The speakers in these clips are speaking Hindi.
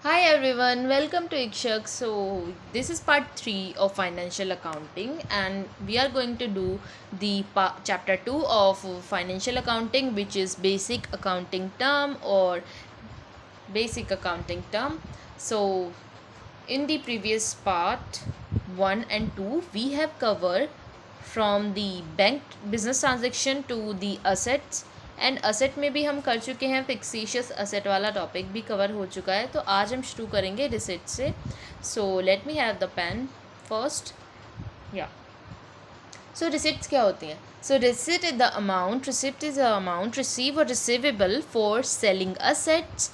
Hi everyone, welcome to Ikshak. So, this is part 3 of financial accounting, and we are going to do the chapter 2 of financial accounting, which is basic accounting term or basic accounting term. So, in the previous part 1 and 2, we have covered from the bank business transaction to the assets, and asset में भी हम कर चुके हैं, फिक्सेशियस असेट वाला टॉपिक भी कवर हो चुका है. तो आज हम शुरू करेंगे रिसिट से. So let me have the pen first. या सो रिसिट्स क्या होती हैं? So receipt is the amount receive और receivable for selling assets,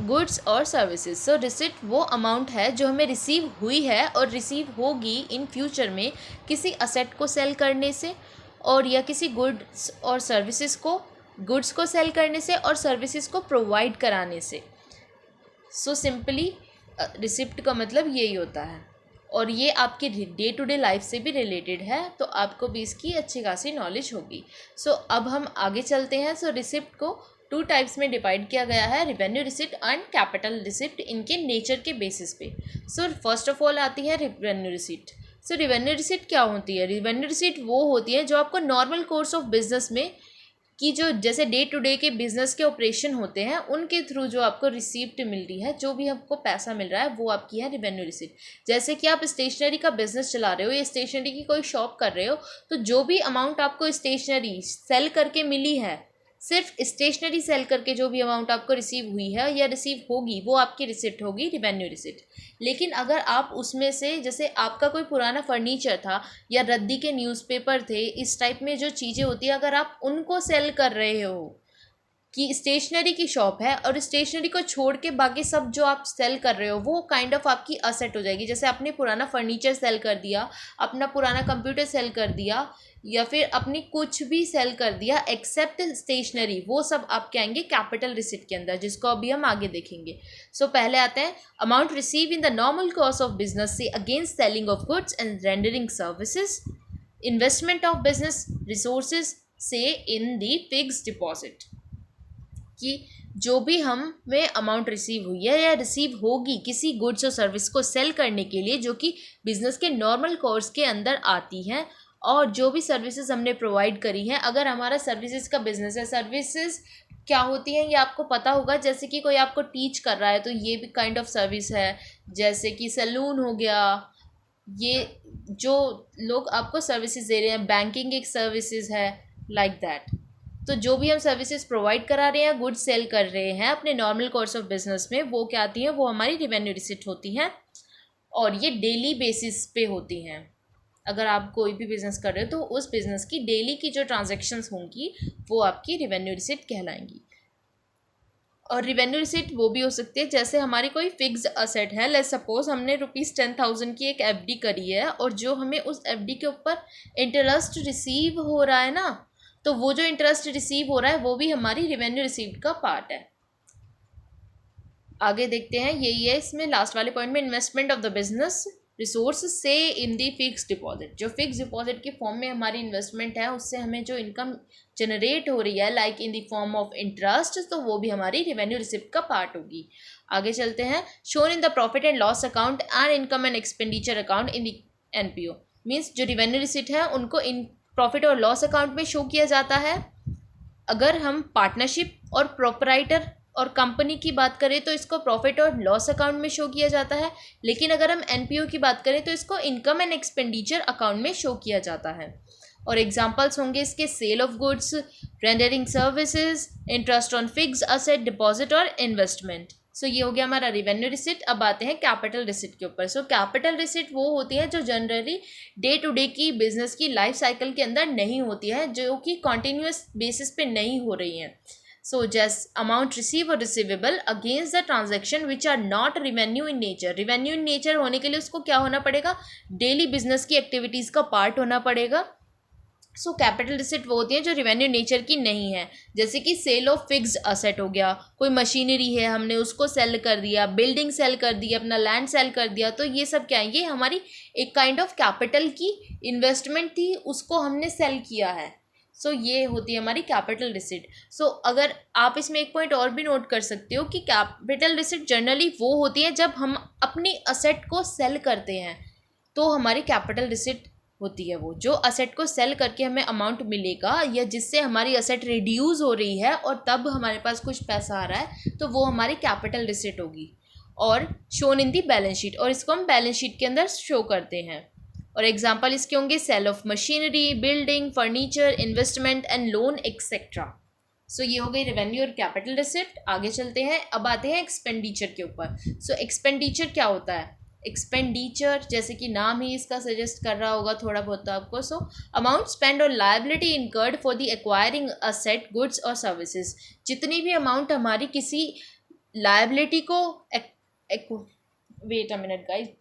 goods और सर्विसेज. सो रिसिट वो अमाउंट है जो हमें रिसीव हुई है और रिसीव होगी इन फ्यूचर में किसी असेट को सेल करने से, और या किसी गुड्स और सर्विसेज को सेल करने से और सर्विसेज को प्रोवाइड कराने से. सो सिंपली रिसिप्ट का मतलब यही होता है, और ये आपके डे टू डे लाइफ से भी रिलेटेड है, तो आपको भी इसकी अच्छी खासी नॉलेज होगी. सो अब हम आगे चलते हैं. सो रिसिप्ट को 2 टाइप्स में डिवाइड किया गया है, revenue receipt and capital receipt, इनके नेचर के बेसिस पे. सो फर्स्ट ऑफ ऑल आती है रिवेन्यू रिसिप्ट. सो रिवेन्यू रिसिप्ट क्या होती है? रिवेन्यू रिसिप्ट वो होती है जो आपको नॉर्मल कोर्स ऑफ बिजनेस में कि जो जैसे डे टू डे के बिजनेस के ऑपरेशन होते हैं उनके थ्रू जो आपको रिसिप्ट मिल रही है, जो भी आपको पैसा मिल रहा है, वो आपकी है रिवेन्यू रिसिप्ट. जैसे कि आप स्टेशनरी का बिजनेस चला रहे हो या स्टेशनरी की कोई शॉप कर रहे हो, तो जो भी अमाउंट आपको स्टेशनरी सेल करके मिली है, सिर्फ स्टेशनरी सेल करके जो भी अमाउंट आपको रिसीव हुई है या रिसीव होगी, वो आपकी रिसिप्ट होगी, रिवेन्यू रिसिप्ट. लेकिन अगर आप उसमें से, जैसे आपका कोई पुराना फर्नीचर था या रद्दी के न्यूज़पेपर थे, इस टाइप में जो चीज़ें होती है, अगर आप उनको सेल कर रहे हो कि स्टेशनरी की शॉप है और स्टेशनरी को छोड़ के बाकी सब जो आप सेल कर रहे हो वो काइंड ऑफ आपकी असेट हो जाएगी. जैसे आपने पुराना फर्नीचर सेल कर दिया, अपना पुराना कंप्यूटर सेल कर दिया, या फिर अपनी कुछ भी सेल कर दिया एक्सेप्ट स्टेशनरी, वो सब आपके आएंगे कैपिटल रिसिप्ट के अंदर, जिसको अभी हम आगे देखेंगे. सो पहले आते हैं amount receive in the normal course of business से against selling of goods and rendering services, investment of business resources से इन द फिक्स्ड डिपॉजिट. कि जो भी हमें अमाउंट रिसीव हुई है या रिसीव होगी किसी गुड्स और सर्विस को सेल करने के लिए, जो कि बिज़नेस के नॉर्मल कोर्स के अंदर आती हैं, और जो भी सर्विसेज हमने प्रोवाइड करी हैं. अगर हमारा सर्विसेज का बिजनेस है, सर्विसेज क्या होती हैं ये आपको पता होगा. जैसे कि कोई आपको टीच कर रहा है तो ये भी काइंड ऑफ सर्विस है. जैसे कि सैलून हो गया, ये जो लोग आपको सर्विसेज दे रहे हैं, बैंकिंग एक सर्विसेज है, लाइक दैट. तो जो भी हम सर्विसेज प्रोवाइड करा रहे हैं, गुड्स सेल कर रहे हैं अपने नॉर्मल कोर्स ऑफ बिजनेस में, वो क्या आती हैं? वो हमारी रिवेन्यू रिसिप्ट होती हैं, और ये डेली बेसिस पे होती हैं. अगर आप कोई भी बिज़नेस कर रहे हो तो उस बिज़नेस की डेली की जो ट्रांजैक्शंस होंगी वो आपकी रिवेन्यू रिसिप्ट कहलाएंगी. और रिवेन्यू रिसिप्ट वो भी हो सकती है, जैसे हमारी कोई फिक्स्ड असेट है, लेट्स सपोज हमने ₹10,000 की एक एफडी करी है, और जो हमें उस एफडी के ऊपर इंटरेस्ट रिसीव हो रहा है ना, तो वो जो इंटरेस्ट रिसीव हो रहा है वो भी हमारी रिवेन्यू रिसीप्ट का पार्ट है. आगे देखते हैं, यही है इसमें लास्ट वाले पॉइंट में, investment of the business resource से इन दी फिक्स डिपॉजिट. जो फिक्स डिपॉजिट के फॉर्म में हमारी इन्वेस्टमेंट है, उससे हमें जो इनकम जनरेट हो रही है like in the form of interest, तो वो भी हमारी रिवेन्यू रिसिप्ट का पार्ट होगी. आगे चलते हैं. Shown in the profit and loss account and income and expenditure account in the NPO. Means जो रिवेन्यू रिसिप्ट है उनको इन प्रॉफिट और लॉस अकाउंट में शो किया जाता है. अगर हम पार्टनरशिप और प्रोपराइटर और कंपनी की बात करें तो इसको प्रॉफिट और लॉस अकाउंट में शो किया जाता है. लेकिन अगर हम एनपीओ की बात करें तो इसको इनकम एंड एक्सपेंडिचर अकाउंट में शो किया जाता है. और एग्जांपल्स होंगे इसके, sale of goods, rendering services, interest on fixed asset, deposit और इन्वेस्टमेंट. सो ये हो गया हमारा रिवेन्यू रिसिप्ट. अब आते हैं कैपिटल रिसिप्ट के ऊपर. सो कैपिटल रिसिप्ट वो होती है जो जनरली डे टू डे की बिजनेस की लाइफ साइकिल के अंदर नहीं होती है, जो कि कॉन्टीन्यूस बेसिस पे नहीं हो रही हैं. सो जस्ट अमाउंट रिसीव और receivable against the transaction which are not revenue in nature. Revenue in nature होने के लिए उसको क्या होना पड़ेगा? डेली बिजनेस की एक्टिविटीज़ का पार्ट होना पड़ेगा. सो कैपिटल रिसिप्ट वो होती है जो रिवेन्यू नेचर की नहीं है. जैसे कि सेल ऑफ फिक्स्ड असेट हो गया, कोई मशीनरी है हमने उसको सेल कर दिया, बिल्डिंग सेल कर दी, अपना लैंड सेल कर दिया, तो ये सब क्या है? ये हमारी एक काइंड ऑफ कैपिटल की इन्वेस्टमेंट थी, उसको हमने सेल किया है. सो ये होती है हमारी कैपिटल रिसिट। सो अगर आप इसमें एक पॉइंट और भी नोट कर सकते हो कि कैपिटल रिसिट जनरली वो होती है जब हम अपनी असेट को सेल करते हैं, तो हमारी कैपिटल रिसिट होती है वो जो असेट को सेल करके हमें अमाउंट मिलेगा या जिससे हमारी असेट रिड्यूस हो रही है और तब हमारे पास कुछ पैसा आ रहा है, तो वो हमारी कैपिटल रिसिट होगी और shown in the balance sheet, और इसको हम बैलेंस शीट के अंदर शो करते हैं। और एग्जांपल इसके होंगे sale of machinery, building, furniture, investment and loan etcetera. So ये हो गई रेवेन्यू और कैपिटल रिसिट। आगे चलते हैं, अब आते हैं एक्सपेंडिचर के ऊपर। सो एक्सपेंडिचर क्या होता है? एक्सपेंडिचर जैसे कि नाम ही इसका सजेस्ट कर रहा होगा थोड़ा बहुत तो आपको। सो अमाउंट स्पेंड और liability incurred for the acquiring asset, goods और सर्विसेज। जितनी भी अमाउंट हमारी किसी लायबिलिटी को wait a minute guys.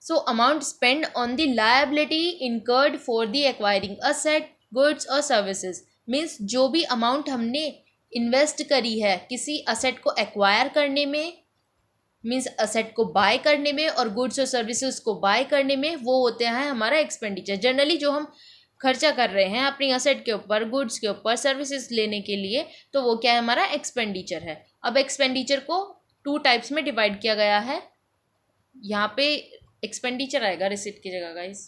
So amount spent on the liability incurred for the acquiring asset, goods और services means जो भी अमाउंट हमने इन्वेस्ट करी है किसी असेट को एक्वायर करने में, मीन्स असेट को बाय करने में और गुड्स और सर्विसेज को बाय करने में, वो होते हैं हमारा एक्सपेंडिचर। जनरली जो हम खर्चा कर रहे हैं अपनी असेट के ऊपर, गुड्स के ऊपर, सर्विसेज लेने के लिए, तो वो क्या है? हमारा एक्सपेंडिचर है। अब एक्सपेंडिचर को 2 टाइप्स में डिवाइड किया गया है। यहाँ पे एक्सपेंडिचर आएगा रिसिट की जगह गाइस।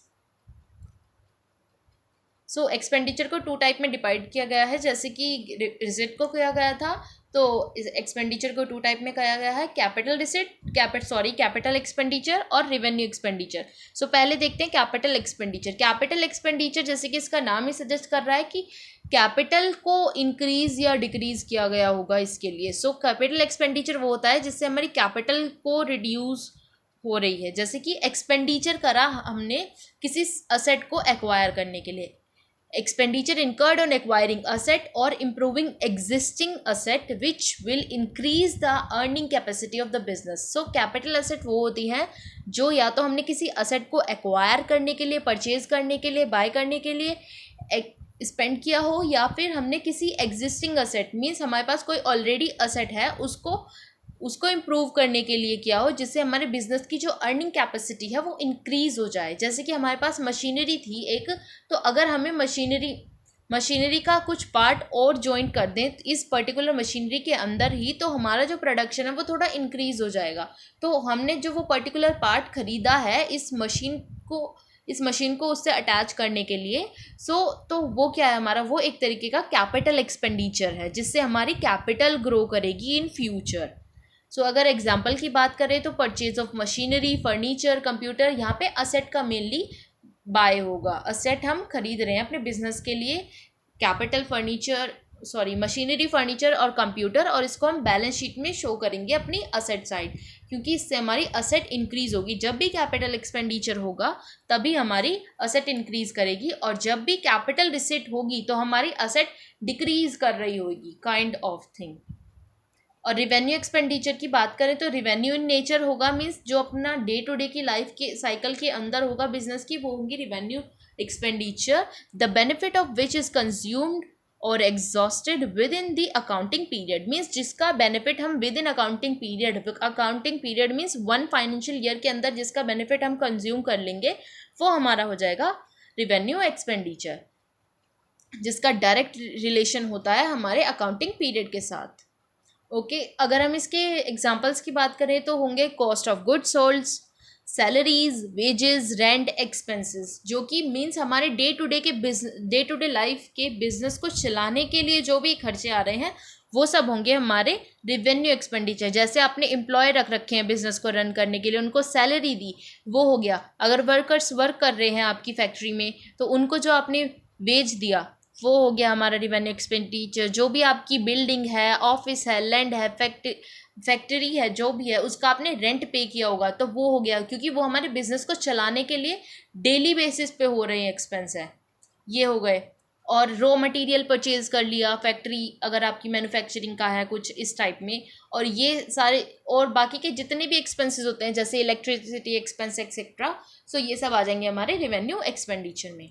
सो एक्सपेंडिचर को 2 टाइप में डिवाइड किया गया है, जैसे कि रिसिट को किया गया था, तो एक्सपेंडिचर को 2 टाइप में किया गया है, कैपिटल रिसिट, कैपिटल एक्सपेंडिचर और रेवेन्यू एक्सपेंडिचर। सो पहले देखते हैं कैपिटल एक्सपेंडिचर। कैपिटल एक्सपेंडिचर जैसे कि इसका नाम ही सजेस्ट कर रहा है कि कैपिटल को इंक्रीज या डिक्रीज किया गया होगा इसके लिए। सो कैपिटल एक्सपेंडिचर वो होता है जिससे हमारी कैपिटल को रिड्यूस हो रही है, जैसे कि एक्सपेंडिचर करा हमने किसी असेट को एक्वायर करने के लिए, expenditure incurred on acquiring asset और improving existing asset which will increase the earning capacity of the business. So capital asset वो होती हैं जो या तो हमने किसी असेट को एक्वायर करने के लिए, परचेज करने के लिए, बाय करने के लिए स्पेंड किया हो, या फिर हमने किसी एग्जिस्टिंग असेट मीन्स हमारे पास कोई ऑलरेडी असेट है उसको इम्प्रूव करने के लिए किया हो, जिससे हमारे बिजनेस की जो अर्निंग कैपेसिटी है वो इंक्रीज़ हो जाए। जैसे कि हमारे पास मशीनरी थी एक, तो अगर हमें मशीनरी का कुछ पार्ट और ज्वाइन कर दें इस पर्टिकुलर मशीनरी के अंदर ही, तो हमारा जो प्रोडक्शन है वो थोड़ा इंक्रीज़ हो जाएगा। तो हमने जो वो पर्टिकुलर पार्ट ख़रीदा है इस मशीन को उससे अटैच करने के लिए, तो वो क्या है हमारा? वो एक तरीके का कैपिटल एक्सपेंडिचर है जिससे हमारी कैपिटल ग्रो करेगी इन फ्यूचर। सो अगर एग्जाम्पल की बात करें तो purchase of machinery, furniture, computer, यहाँ पे असेट का मेनली बाय होगा। असेट हम खरीद रहे हैं अपने बिजनेस के लिए, मशीनरी, फर्नीचर और कंप्यूटर, और इसको हम बैलेंस शीट में शो करेंगे अपनी असेट साइड, क्योंकि इससे हमारी असेट इंक्रीज होगी। जब भी कैपिटल एक्सपेंडिचर होगा तभी हमारी असेट इंक्रीज करेगी, और जब भी कैपिटल रिसिट होगी तो हमारी असेट डिक्रीज कर रही होगी, काइंड ऑफ थिंग। और रिवेन्यू एक्सपेंडिचर की बात करें तो रिवेन्यू इन नेचर होगा, मीन्स जो अपना डे टू डे की लाइफ के साइकिल के अंदर होगा बिजनेस की, वो होंगी revenue expenditure, the benefit of which is consumed और exhausted within the accounting period. Means जिसका बेनिफिट हम within accounting period means 1 financial year के अंदर जिसका बेनिफिट हम कंज्यूम कर लेंगे वो हमारा हो जाएगा रिवेन्यू एक्सपेंडिचर, जिसका डायरेक्ट रिलेशन होता है हमारे अकाउंटिंग पीरियड के साथ। ओके, अगर हम इसके एग्जांपल्स की बात करें तो होंगे cost of goods sold, salaries, wages, rent, expenses, जो कि मीन्स हमारे डे टू डे लाइफ के बिजनेस को चलाने के लिए जो भी खर्चे आ रहे हैं वो सब होंगे हमारे रिवेन्यू एक्सपेंडिचर। जैसे आपने एम्प्लॉय रख रखे हैं बिजनेस को रन करने के लिए, उनको सैलरी दी, वो हो गया। अगर वर्कर्स वर्क कर रहे हैं आपकी फैक्ट्री में तो उनको जो आपने वेज दिया वो हो गया हमारा रिवेन्यू एक्सपेंडिचर। जो भी आपकी बिल्डिंग है, ऑफिस है, लैंड है, फैक्ट्री है, जो भी है उसका आपने रेंट पे किया होगा तो वो हो गया, क्योंकि वो हमारे बिजनेस को चलाने के लिए डेली बेसिस पे हो रहे हैं एक्सपेंस है, ये हो गए। और रॉ मटेरियल परचेज कर लिया, फैक्ट्री अगर आपकी मैन्युफैक्चरिंग का है कुछ इस टाइप में, और ये सारे और बाकी के जितने भी एक्सपेंसेस होते हैं जैसे इलेक्ट्रिसिटी एक्सपेंस एक्सेट्रा, सो ये सब आ जाएंगे हमारे रिवेन्यू एक्सपेंडिचर में।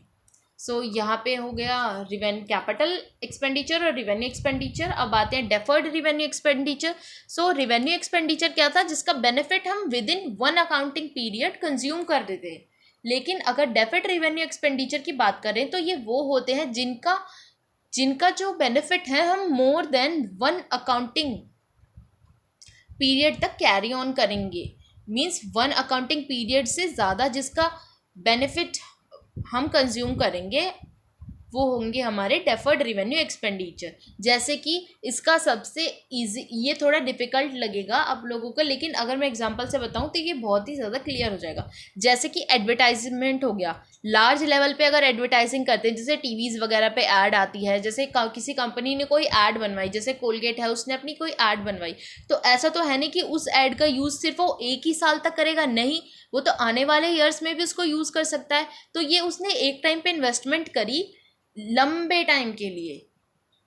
सो यहाँ पे हो गया कैपिटल एक्सपेंडिचर और रिवेन्यू एक्सपेंडिचर। अब आते हैं डेफर्ड रिवेन्यू एक्सपेंडिचर। सो रिवेन्यू एक्सपेंडिचर क्या था? जिसका बेनिफिट हम with in 1 accounting period consume कर देते हैं। लेकिन अगर डेफर्ड रेवेन्यू एक्सपेंडिचर की बात करें तो ये वो होते हैं जिनका जिनका जो बेनिफिट है हम more than one accounting period तक कैरी ऑन करेंगे। मीन्स वन अकाउंटिंग पीरियड से ज़्यादा जिसका बेनिफिट हम कंज्यूम करेंगे वो होंगे हमारे डेफर्ड रेवेन्यू एक्सपेंडिचर। जैसे कि इसका सबसे इजी, ये थोड़ा डिफिकल्ट लगेगा आप लोगों को, लेकिन अगर मैं एग्जांपल से बताऊं तो ये बहुत ही ज़्यादा क्लियर हो जाएगा। जैसे कि एडवर्टाइजमेंट हो गया, लार्ज लेवल पे अगर एडवर्टाइजिंग करते हैं, जैसे टीवीज़ वगैरह पे ऐड आती है, जैसे किसी कंपनी ने कोई ऐड बनवाई, जैसे कोलगेट है उसने अपनी कोई ऐड बनवाई, तो ऐसा तो है नहीं कि उस ऐड का यूज़ सिर्फ वो एक ही साल तक करेगा, नहीं, वो तो आने वाले ईयर्स में भी उसको यूज़ कर सकता है। तो ये उसने एक टाइम पे इन्वेस्टमेंट करी लंबे टाइम के लिए,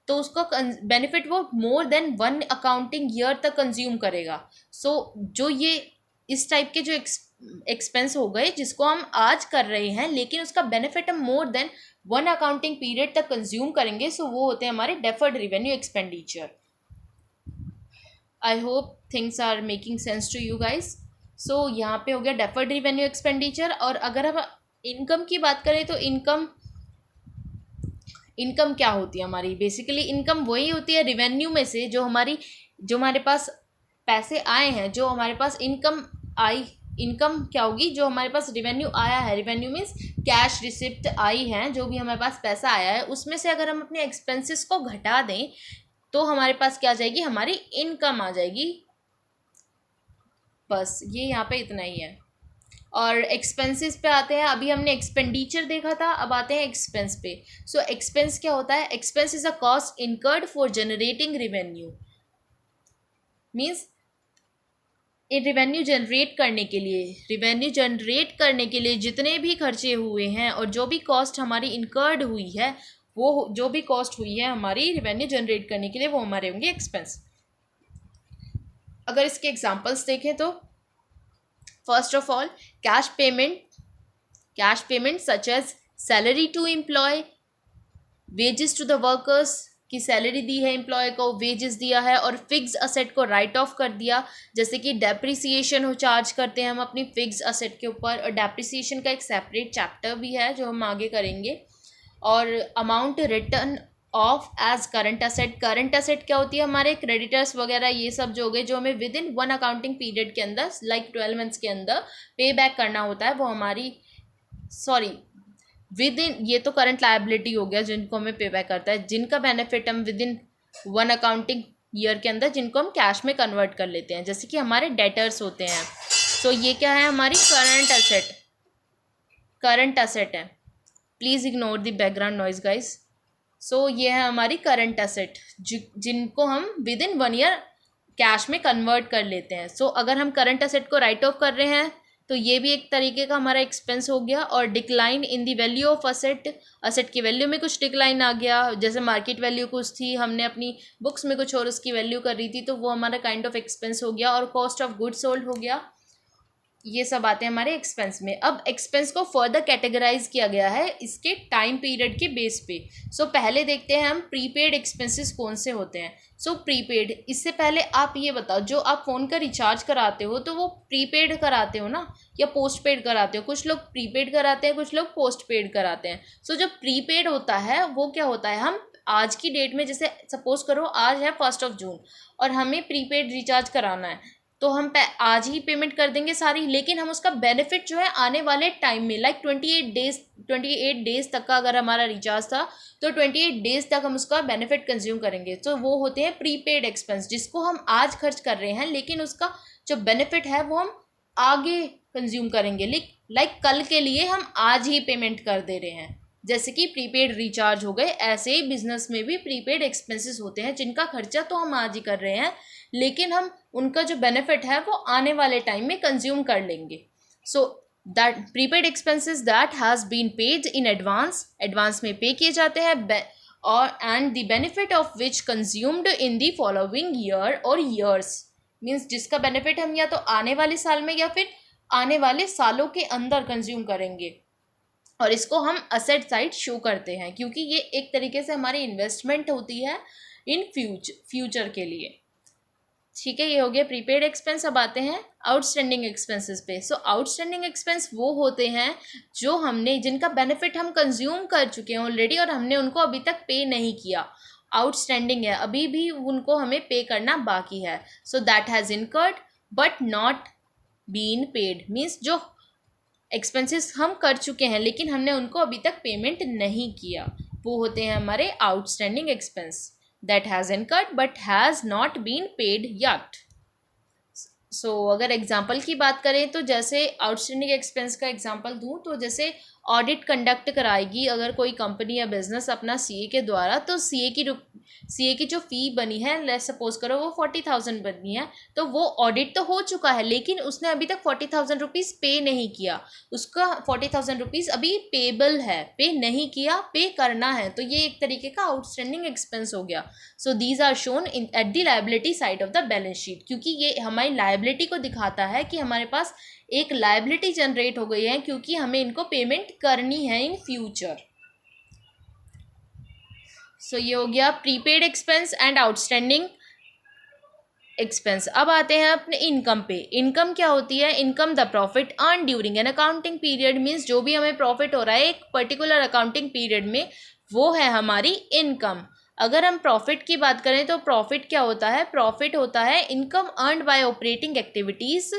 तो उसको बेनिफिट वो मोर देन वन अकाउंटिंग ईयर तक कंज्यूम करेगा। सो जो ये इस टाइप के जो एक्सपेंस हो गए जिसको हम आज कर रहे हैं लेकिन उसका बेनिफिट हम more than one accounting period तक कंज्यूम करेंगे, सो वो होते हैं हमारे deferred revenue expenditure. I hope things are making sense to you guys. So यहाँ पे हो गया डेफर्ड रेवेन्यू एक्सपेंडिचर। और अगर हम इनकम की बात करें तो इनकम क्या होती है हमारी? बेसिकली इनकम वही होती है रेवेन्यू में से जो हमारे पास पैसे आए हैं, जो हमारे पास इनकम आई। इनकम क्या होगी? जो हमारे पास रेवेन्यू आया है, revenue means cash receipt I है, जो भी हमारे पास पैसा आया है उसमें से अगर हम अपने एक्सपेंसेस को घटा दें तो हमारे पास क्या आ जाएगी? हमारी इनकम आ जाएगी। बस ये यहाँ पे इतना ही है। और एक्सपेंसेस पे आते हैं। अभी हमने एक्सपेंडिचर देखा था, अब आते हैं एक्सपेंस पे। सो एक्सपेंस क्या होता है? Expense is a cost incurred for generating revenue. Means revenue generate करने के लिए जितने भी खर्चे हुए हैं और जो भी कॉस्ट हमारी इनकर्ड हुई है, वो जो भी कॉस्ट हुई है हमारी रेवेन्यू जनरेट करने के लिए, वो हमारे होंगे एक्सपेंस। अगर इसके एग्जांपल्स देखें तो first of all cash payment such as salary to employ, wages to the workers, की सैलरी दी है एम्प्लॉय को, वेजेस दिया है, और फिक्स असेट को राइट ऑफ कर दिया। जैसे कि डेप्रिसिएशन हो चार्ज करते हैं हम अपनी फिक्स असेट के ऊपर, और डेप्रिसिएशन का एक सेपरेट चैप्टर भी है जो हम आगे करेंगे। और amount return of as current asset क्या होती है? हमारे क्रेडिटर्स वगैरह ये सब जो हो गए, जो हमें with in one accounting period के अंदर लाइक 12 मंथ्स के अंदर पे बैक करना होता है, वो हमारी विद इन, ये तो करंट लायबिलिटी हो गया जिनको हमें पे बैक करता है, जिनका बेनिफिट हम within one accounting year के अंदर जिनको हम कैश में कन्वर्ट कर लेते हैं, जैसे कि हमारे डेटर्स होते हैं। सो ये क्या है? हमारी करंट असेट है। Please ignore the background noise guys. So ये है हमारी करंट असेट जिनको हम within one year cash में कन्वर्ट कर लेते हैं। सो अगर हम करंट असेट को राइट ऑफ कर रहे हैं तो ये भी एक तरीके का हमारा एक्सपेंस हो गया। और decline in the value of asset की वैल्यू में कुछ डिक्लाइन आ गया, जैसे मार्केट वैल्यू कुछ थी, हमने अपनी बुक्स में कुछ और उसकी वैल्यू कर रही थी, तो वो हमारा काइंड ऑफ एक्सपेंस हो गया। और कॉस्ट ऑफ गुड्स सोल्ड हो गया। ये सब आते हैं हमारे एक्सपेंस में। अब एक्सपेंस को फर्दर कैटेगराइज किया गया है इसके टाइम पीरियड के बेस पे। सो पहले देखते हैं हम प्रीपेड एक्सपेंसेस कौन से होते हैं। सो प्रीपेड, इससे पहले आप ये बताओ, जो आप फ़ोन का रिचार्ज कराते हो तो वो प्रीपेड कराते हो ना, या पोस्ट पेड कराते हो? कुछ लोग प्रीपेड कराते हैं, कुछ लोग पोस्ट पेड कराते हैं। सो जो प्रीपेड होता है वो क्या होता है? हम आज की डेट में, जैसे सपोज करो आज है 1 जून और हमें प्रीपेड रिचार्ज कराना है, तो हम आज ही पेमेंट कर देंगे सारी, लेकिन हम उसका बेनिफिट जो है आने वाले टाइम में, लाइक 28 डेज तक का अगर हमारा रिचार्ज था तो 28 डेज तक हम उसका बेनिफिट कंज्यूम करेंगे। तो वो होते हैं प्रीपेड एक्सपेंस, जिसको हम आज खर्च कर रहे हैं लेकिन उसका जो बेनिफिट है वो हम आगे कंज्यूम करेंगे, लाइक कल के लिए हम आज ही पेमेंट कर दे रहे हैं। जैसे कि प्रीपेड रिचार्ज हो गए, ऐसे ही बिजनेस में भी प्रीपेड एक्सपेंसेस होते हैं जिनका खर्चा तो हम आज ही कर रहे हैं लेकिन हम उनका जो बेनिफिट है वो आने वाले टाइम में कंज्यूम कर लेंगे। So that prepaid expenses that has been paid in advance में पे किए जाते हैं, और and the benefit of which consumed in the following year और ईयर्स। मीन्स जिसका बेनिफिट हम या तो आने वाले साल में या फिर आने वाले सालों के अंदर कंज्यूम करेंगे, और इसको हम असेट साइड शो करते हैं क्योंकि ये एक तरीके से हमारी इन्वेस्टमेंट होती है इन फ्यूचर के लिए। ठीक है, ये हो गया प्रीपेड एक्सपेंस। अब आते हैं आउटस्टैंडिंग एक्सपेंसेस पे। सो आउटस्टैंडिंग एक्सपेंस वो होते हैं जो हमने, जिनका बेनिफिट हम कंज्यूम कर चुके हैं ऑलरेडी और हमने उनको अभी तक पे नहीं किया, आउटस्टैंडिंग है, अभी भी उनको हमें पे करना बाकी है। So that has incurred but not been paid, means जो एक्सपेंसेस हम कर चुके हैं लेकिन हमने उनको अभी तक पेमेंट नहीं किया, वो होते हैं हमारे outstanding expense. That has incurred but has not been paid yet. अगर एग्जाम्पल की बात करें तो जैसे आउटस्टैंडिंग एक्सपेंस का एग्जाम्पल दूं तो जैसे ऑडिट कंडक्ट कराएगी अगर कोई कंपनी या बिजनेस अपना सीए के द्वारा, तो सीए की जो फ़ी बनी है, लेट्स सपोज करो वो 40,000 बनी है, तो वो ऑडिट तो हो चुका है लेकिन उसने अभी तक 40,000 रुपीज़ पे नहीं किया, उसका 40,000 रुपीज़ अभी पेबल है, पे नहीं किया, पे करना है, तो ये एक तरीके का आउटस्टैंडिंग एक्सपेंस हो गया। So these are shown in at the liability side of the balance sheet, क्योंकि ये हमारी लायबिलिटी को दिखाता है कि हमारे पास एक लायबिलिटी जनरेट हो गई है क्योंकि हमें इनको पेमेंट करनी है इन फ्यूचर। सो ये हो गया prepaid expense and outstanding expense. अब आते हैं अपने इनकम पे। इनकम क्या होती है? Income the profit earn during an accounting period, means जो भी हमें प्रॉफिट हो रहा है एक पर्टिकुलर अकाउंटिंग पीरियड में, वो है हमारी इनकम। अगर हम प्रॉफिट की बात करें तो प्रॉफिट क्या होता है? प्रॉफिट होता है income earned by operating activities.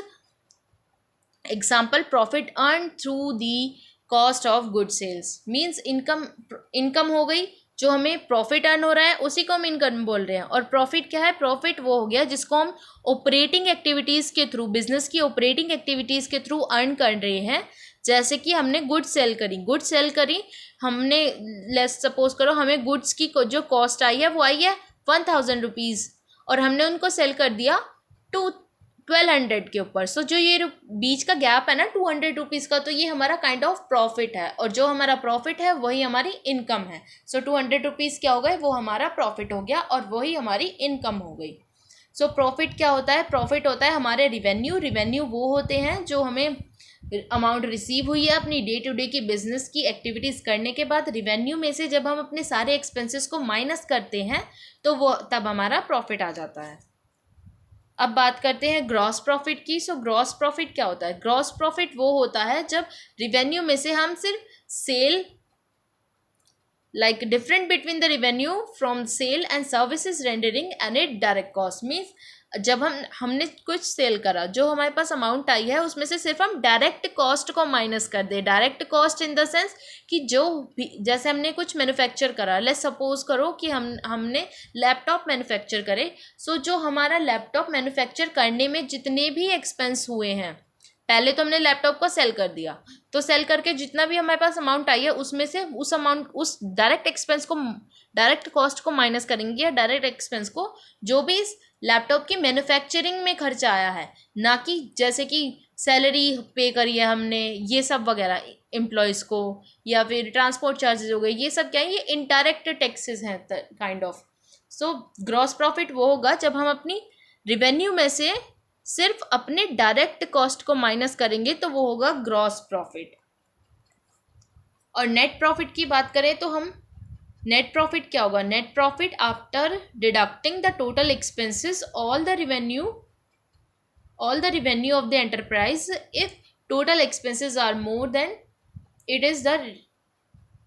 Example, profit earn through the cost of good sales, means income हो गई, जो हमें प्रॉफिट अर्न हो रहा है उसी को हम इनकम बोल रहे हैं। और प्रॉफिट क्या है? प्रॉफिट वो हो गया जिसको हम ऑपरेटिंग एक्टिविटीज़ के थ्रू, बिजनेस की ऑपरेटिंग एक्टिविटीज़ के थ्रू अर्न कर रहे हैं। जैसे कि हमने गुड्स सेल करी, हमने लेट्स सपोज करो हमें गुड्स की जो कॉस्ट आई है वो आई है 1,000 रुपीज़ और हमने उनको सेल कर दिया 1,200 के ऊपर। सो जो ये बीच का गैप है ना 200 रुपीज़ का, तो ये हमारा काइंड ऑफ प्रॉफिट है, और जो हमारा प्रॉफिट है वही हमारी इनकम है। सो 200 रुपीज़ क्या हो गए? वो हमारा प्रॉफिट हो गया और वही हमारी इनकम हो गई। सो प्रॉफिट क्या होता है? प्रॉफिट होता है हमारे रिवेन्यू वो होते हैं जो हमें अमाउंट रिसीव हुई है अपनी डे टू डे की बिजनेस की एक्टिविटीज़ करने के बाद, रिवेन्यू में से जब हम अपने सारे एक्सपेंसेस को माइनस करते हैं तो वो तब हमारा प्रॉफिट आ जाता है। अब बात करते हैं ग्रॉस प्रॉफिट की। सो ग्रॉस प्रॉफिट क्या होता है? ग्रॉस प्रॉफिट वो होता है जब रिवेन्यू में से हम सिर्फ cell, like different between the revenue from sale and services rendering and it direct cost, means जब हमने कुछ सेल करा, जो हमारे पास अमाउंट आई है उसमें से सिर्फ हम डायरेक्ट कॉस्ट को माइनस कर दे। Direct cost in the sense कि जो भी, जैसे हमने कुछ मैन्युफैक्चर करा, लेट्स सपोज करो कि हमने लैपटॉप मैन्युफैक्चर करे। सो जो हमारा लैपटॉप मैन्युफैक्चर करने में जितने भी एक्सपेंस हुए हैं, पहले तो हमने लैपटॉप को सेल कर दिया, तो सेल करके जितना भी हमारे पास अमाउंट आई है उसमें से उस अमाउंट, उस डायरेक्ट एक्सपेंस को, डायरेक्ट कॉस्ट को माइनस करेंगे, या डायरेक्ट एक्सपेंस को जो भी इस लैपटॉप की मैन्युफैक्चरिंग में खर्चा आया है, ना कि जैसे कि सैलरी पे करी है हमने, ये सब वगैरह एम्प्लॉयज़ को, या फिर ट्रांसपोर्ट चार्जेस हो गए, ये सब क्या है? ये इनडायरेक्ट टैक्सेस हैं kind of. So gross profit वो होगा जब हम अपनी रिवेन्यू में से सिर्फ अपने डायरेक्ट कॉस्ट को माइनस करेंगे, तो वो होगा ग्रॉस प्रॉफिट। और नेट प्रॉफिट की बात करें तो हम, नेट प्रॉफिट क्या होगा? Net profit after deducting the total expenses all the revenue of the enterprise, if total expenses are more than it is the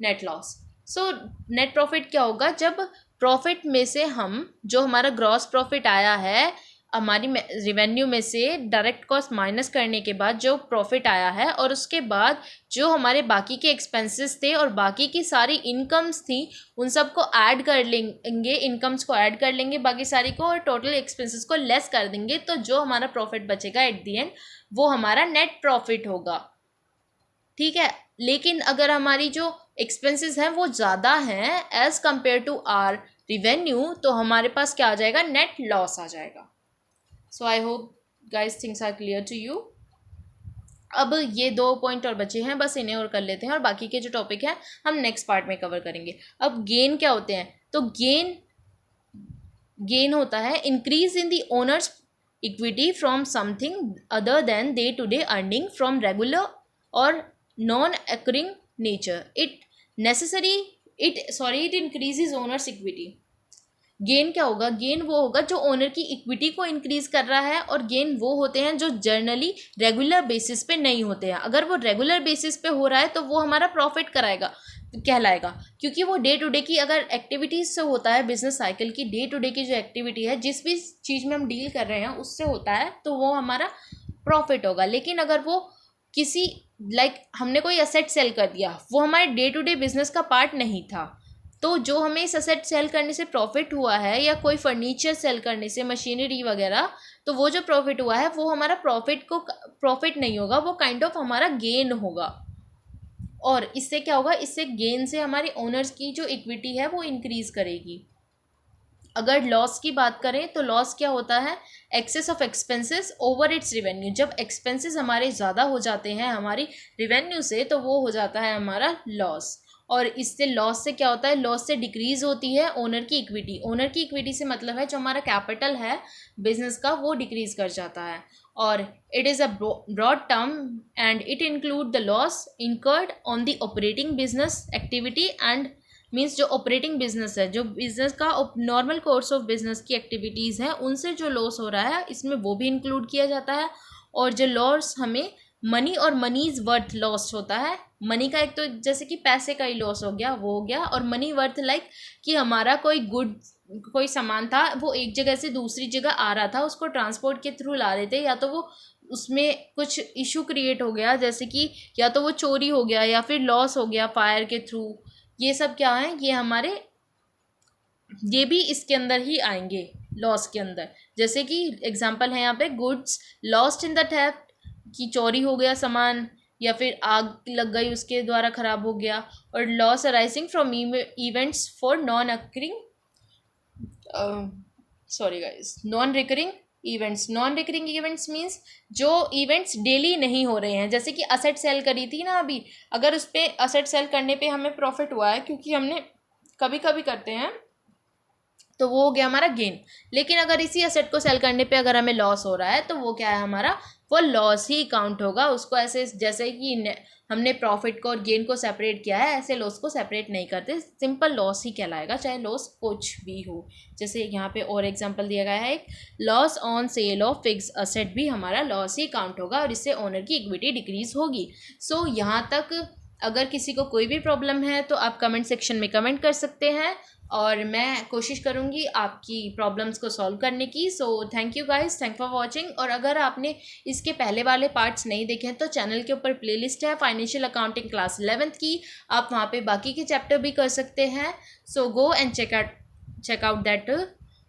net loss. So net profit क्या होगा? जब प्रॉफिट में से हम, जो हमारा ग्रॉस प्रॉफिट आया है, हमारी रिवेन्यू में से डायरेक्ट कॉस्ट माइनस करने के बाद जो प्रॉफिट आया है, और उसके बाद जो हमारे बाकी के एक्सपेंसेस थे और बाकी की सारी इनकम्स थी, उन सब को ऐड कर लेंगे, इनकम्स को ऐड कर लेंगे बाकी सारी को, और टोटल एक्सपेंसेस को लेस कर देंगे, तो जो हमारा प्रॉफिट बचेगा एट दी एंड, वो हमारा नेट प्रॉफिट होगा। ठीक है, लेकिन अगर हमारी जो एक्सपेंसेस हैं वो ज़्यादा हैं as compare to our revenue, तो हमारे पास क्या आ जाएगा? नेट लॉस आ जाएगा। So I hope guys things are clear to you. अब ये 2 पॉइंट और बचे हैं, बस इन्हें और कर लेते हैं, और बाकी के जो टॉपिक हैं हम नेक्स्ट पार्ट में कवर करेंगे। अब गेन क्या होते हैं? तो गेन होता है increase in the owner's equity from something other than day to day earning from regular और non occurring nature. It increases owner's equity. Gain क्या होगा, गेन वो होगा जो ओनर की इक्विटी को इंक्रीज कर रहा है, और गेन वो होते हैं जो जर्नली रेगुलर बेसिस पे नहीं होते हैं। अगर वो रेगुलर बेसिस पे हो रहा है तो वो हमारा प्रॉफिट कराएगा, कहलाएगा, क्योंकि वो डे टू डे की अगर एक्टिविटीज से होता है, बिजनेस साइकिल की डे टू डे की जो एक्टिविटी है, जिस भी चीज़ में हम डील कर रहे हैं उससे होता है, तो वो हमारा प्रॉफिट होगा। लेकिन अगर वो किसी हमने कोई असेट सेल कर दिया, वो हमारे डे टू डे बिजनेस का पार्ट नहीं था, तो जो हमें इस असेट सेल करने से प्रॉफिट हुआ है, या कोई फर्नीचर सेल करने से, मशीनरी वगैरह, तो वो जो प्रॉफिट हुआ है वो हमारा प्रॉफिट नहीं होगा, वो काइंड ऑफ हमारा गेन होगा। और इससे क्या होगा, इससे गेन से हमारे ओनर्स की जो इक्विटी है वो इंक्रीज करेगी। अगर लॉस की बात करें तो लॉस क्या होता है, excess of expenses over its revenue. जब एक्सपेंसेस हमारे ज़्यादा हो जाते हैं हमारी रिवेन्यू से, तो वो हो जाता है हमारा लॉस। और इससे लॉस से क्या होता है, लॉस से डिक्रीज होती है ओनर की इक्विटी। ओनर की इक्विटी से मतलब है जो हमारा कैपिटल है बिजनेस का, वो डिक्रीज कर जाता है। और it is a broad term and it include the loss incurred on the operating business activity and means जो ऑपरेटिंग बिजनेस है, जो बिजनेस का नॉर्मल कोर्स ऑफ बिजनेस की एक्टिविटीज़ हैं, उनसे जो लॉस हो रहा है इसमें वो भी इंक्लूड किया जाता है। और जो लॉस हमें मनी और मनीज वर्थ लॉस होता है, मनी का एक तो जैसे कि पैसे का ही लॉस हो गया, वो हो गया, और मनी वर्थ कि हमारा कोई सामान था, वो एक जगह से दूसरी जगह आ रहा था, उसको ट्रांसपोर्ट के थ्रू ला रहे थे, या तो वो उसमें कुछ इशू क्रिएट हो गया, जैसे कि या तो वो चोरी हो गया या फिर लॉस हो गया फायर के थ्रू। ये सब क्या है, ये भी इसके अंदर ही आएंगे, लॉस के अंदर। जैसे कि एग्जांपल है यहाँ पे, goods lost in the theft, कि चोरी हो गया सामान, या फिर आग लग गई उसके द्वारा ख़राब हो गया। और loss arising from events for non recurring events. Non recurring events means जो इवेंट्स डेली नहीं हो रहे हैं, जैसे कि असेट सेल करी थी ना अभी, अगर उस पर असेट सेल करने पे हमें प्रॉफिट हुआ है, क्योंकि हमने कभी कभी करते हैं, तो वो हो गया हमारा गेन। लेकिन अगर इसी असेट को सेल करने पे अगर हमें लॉस हो रहा है, तो वो क्या है हमारा, वो लॉस ही काउंट होगा। उसको ऐसे जैसे कि हमने प्रॉफिट को और गेन को सेपरेट किया है, ऐसे लॉस को सेपरेट नहीं करते, सिंपल लॉस ही कहलाएगा, चाहे लॉस कुछ भी हो। जैसे यहाँ पे और एग्जांपल दिया गया है, एक loss on sale of fix asset भी हमारा लॉस ही काउंट होगा, और इससे ओनर की इक्विटी डिक्रीज होगी। सो यहाँ तक अगर किसी को कोई भी प्रॉब्लम है तो आप कमेंट सेक्शन में कमेंट कर सकते हैं, और मैं कोशिश करूँगी आपकी प्रॉब्लम्स को सॉल्व करने की। So thank you guys, thank for watching. और अगर आपने इसके पहले वाले पार्ट्स नहीं देखे हैं तो चैनल के ऊपर प्लेलिस्ट है फाइनेंशियल अकाउंटिंग क्लास 11th की, आप वहाँ पे बाकी के चैप्टर भी कर सकते हैं। So go and check out that.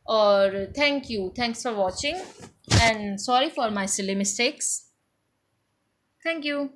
और thanks for watching and sorry for my silly mistakes. Thank you.